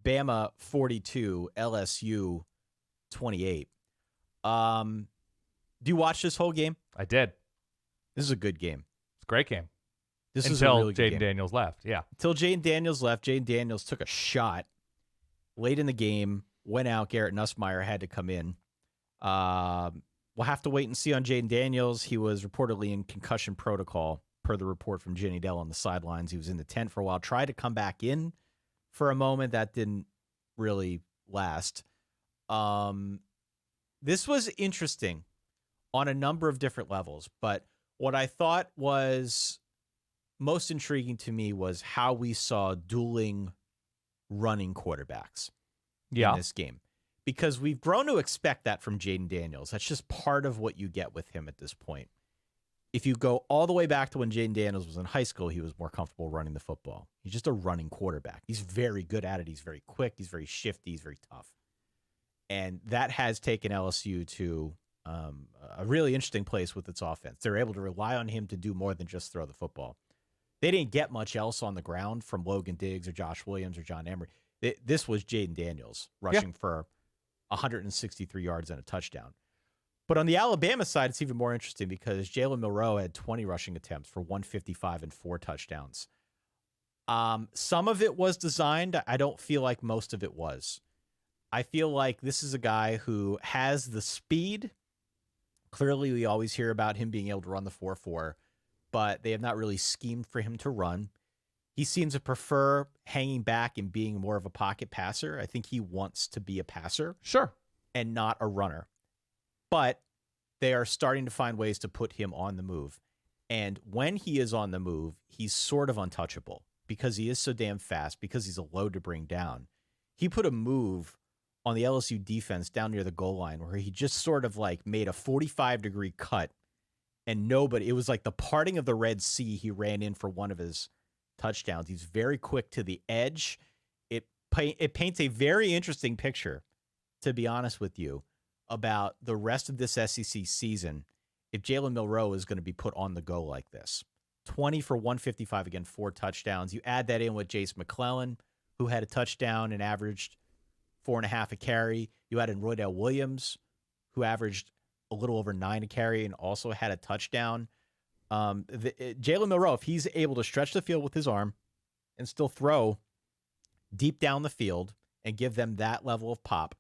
Bama 42, LSU 28. Do you watch this whole game? I did. This is a good game. It's a great game. This is a really good game. Jayden Daniels left. Yeah. Until Jayden Daniels left. Jayden Daniels took a shot late in the game, went out. Garrett Nussmeier had to come in. We'll have to wait and see on Jayden Daniels. He was reportedly in concussion protocol, per the report from Jenny Dell on the sidelines. He was in the tent for a while, tried to come back in for a moment. That didn't really last. This was interesting on a number of different levels, but what I thought was most intriguing to me was how we saw dueling running quarterbacks in this game. Because we've grown to expect that from Jayden Daniels. That's just part of what you get with him at this point. If you go all the way back to when Jayden Daniels was in high school, he was more comfortable running the football. He's just a running quarterback. He's very good at it. He's very quick. He's very shifty. He's very tough. And that has taken LSU to a really interesting place with its offense. They're able to rely on him to do more than just throw the football. They didn't get much else on the ground from Logan Diggs or Josh Williams or John Emery. This was Jayden Daniels rushing for 163 yards and a touchdown. But on the Alabama side, it's even more interesting because Jalen Milroe had 20 rushing attempts for 155 and 4 touchdowns. Some of it was designed. I don't feel like most of it was. I feel like this is a guy who has the speed. Clearly, we always hear about him being able to run the 4.4, but they have not really schemed for him to run. He seems to prefer hanging back and being more of a pocket passer. I think he wants to be a passer. Sure. And not a runner. But they are starting to find ways to put him on the move. And when he is on the move, he's sort of untouchable because he is so damn fast, because he's a load to bring down. He put a move on the LSU defense down near the goal line where he just sort of like made a 45-degree cut and it was like the parting of the Red Sea. He ran in for one of his touchdowns. He's very quick to the edge. It paints a very interesting picture, to be honest with you, about the rest of this SEC season if Jalen Milroe is going to be put on the go like this. 20 for 155, again, 4 touchdowns. You add that in with Jace McClellan, who had a touchdown and averaged 4.5 a carry. You add in Roydell Williams, who averaged a little over 9 a carry and also had a touchdown. Jalen Milroe, if he's able to stretch the field with his arm and still throw deep down the field and give them that level of pop,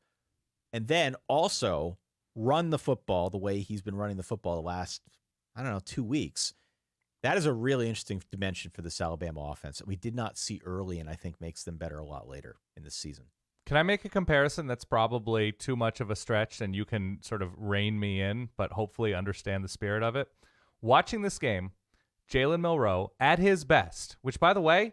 and then also run the football the way he's been running the football the last, 2 weeks, that is a really interesting dimension for this Alabama offense that we did not see early and I think makes them better a lot later in the season. Can I make a comparison that's probably too much of a stretch and you can sort of rein me in, but hopefully understand the spirit of it? Watching this game, Jalen Milroe at his best, which, by the way,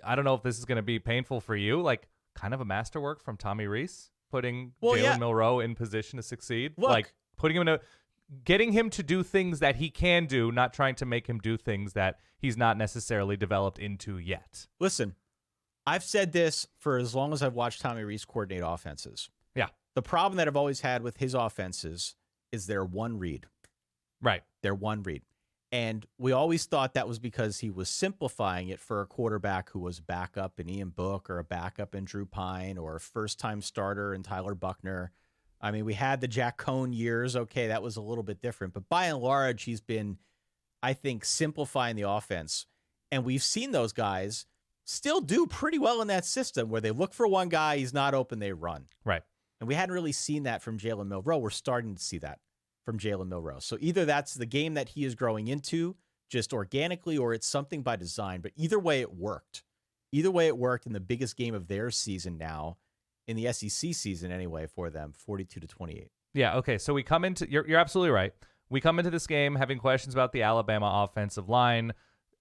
I don't know if this is going to be painful for you, like kind of a masterwork from Tommy Rees, putting Jalen Milroe in position to succeed. Look, like putting him getting him to do things that he can do, not trying to make him do things that he's not necessarily developed into yet. Listen, I've said this for as long as I've watched Tommy Rees coordinate offenses. Yeah. The problem that I've always had with his offenses is their one read. Right. Their one read. And we always thought that was because he was simplifying it for a quarterback who was backup in Ian Book or a backup in Drew Pine or a first-time starter in Tyler Buckner. I mean, we had the Jack Cohn years. Okay, that was a little bit different. But by and large, he's been, I think, simplifying the offense. And we've seen those guys still do pretty well in that system where they look for one guy, he's not open, they run. Right. And we hadn't really seen that from Jalen Milroe. We're starting to see that from Jalen Milroe. So either that's the game that he is growing into just organically or it's something by design. But either way, it worked. Either way, it worked in the biggest game of their season now, in the SEC season anyway, for them, 42-28. Yeah, okay. So we come into, you're absolutely right. We come into this game having questions about the Alabama offensive line.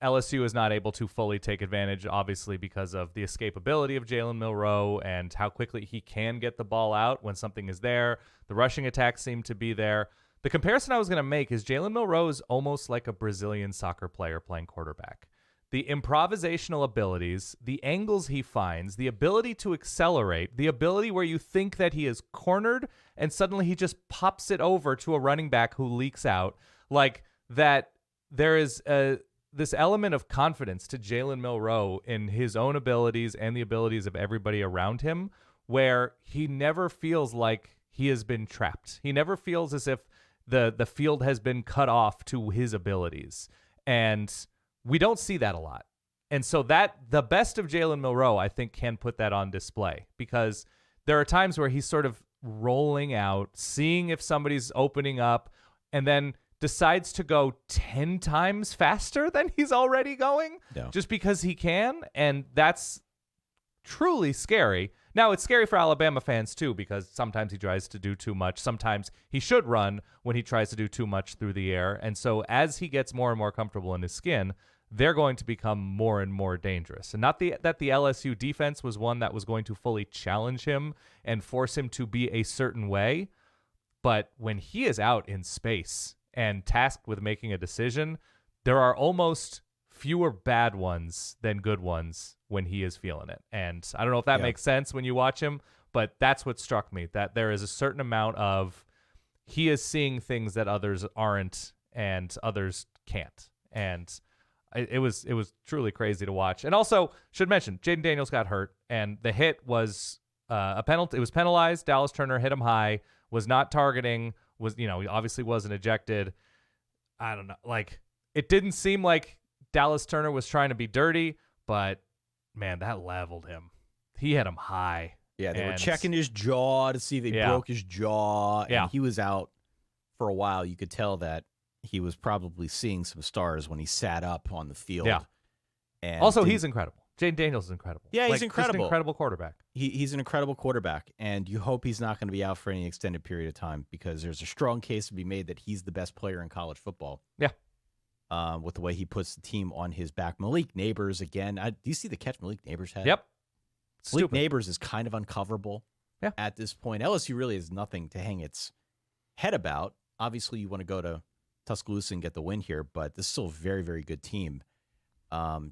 LSU is not able to fully take advantage, obviously, because of the escapability of Jalen Milroe and how quickly he can get the ball out when something is there. The rushing attacks seem to be there. The comparison I was going to make is Jalen Milroe is almost like a Brazilian soccer player playing quarterback. The improvisational abilities, the angles he finds, the ability to accelerate, the ability where you think that he is cornered and suddenly he just pops it over to a running back who leaks out, like that. There is this element of confidence to Jalen Milroe in his own abilities and the abilities of everybody around him, where he never feels like he has been trapped. He never feels as if the field has been cut off to his abilities. And we don't see that a lot. And so that the best of Jalen Milroe, I think, can put that on display, because there are times where he's sort of rolling out, seeing if somebody's opening up, and then decides to go 10 times faster than he's already going just because he can. And that's truly scary. Now, it's scary for Alabama fans, too, because sometimes he tries to do too much. Sometimes he should run when he tries to do too much through the air. And so as he gets more and more comfortable in his skin, they're going to become more and more dangerous. And not that the LSU defense was one that was going to fully challenge him and force him to be a certain way. But when he is out in space and tasked with making a decision, there are almost fewer bad ones than good ones when he is feeling it. And I don't know if that makes sense when you watch him, but that's what struck me, that there is a certain amount of he is seeing things that others aren't and others can't. And it was truly crazy to watch. And also, should mention, Jayden Daniels got hurt, and the hit was a penalty. It was penalized. Dallas Turner hit him high, was not targeting, he obviously wasn't ejected. I don't know. Like, it didn't seem like Dallas Turner was trying to be dirty, but man, that leveled him. He hit him high. Yeah, they were checking his jaw to see if they broke his jaw, and he was out for a while. You could tell that he was probably seeing some stars when he sat up on the field. Yeah. And also, he's incredible. Jayden Daniels is incredible. Yeah, he's incredible. Just an incredible quarterback. He's an incredible quarterback, and you hope he's not going to be out for any extended period of time, because there's a strong case to be made that he's the best player in college football. Yeah. With the way he puts the team on his back. Malik Neighbors, again. Do you see the catch Malik Neighbors had? Yep. Malik Neighbors is kind of uncoverable at this point. LSU really has nothing to hang its head about. Obviously, you want to go to Tuscaloosa and get the win here, but this is still a very, very good team.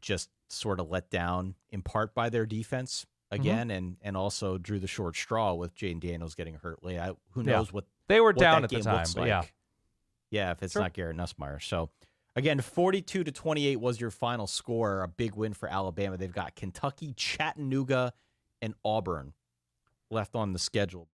Just sort of let down in part by their defense again, and also drew the short straw with Jayden Daniels getting hurt late. Who knows what they were what down that at the game time, looks but like. Yeah, if it's not Garrett Nussmeier. So again, 42-28 was your final score. A big win for Alabama. They've got Kentucky, Chattanooga, and Auburn left on the schedule.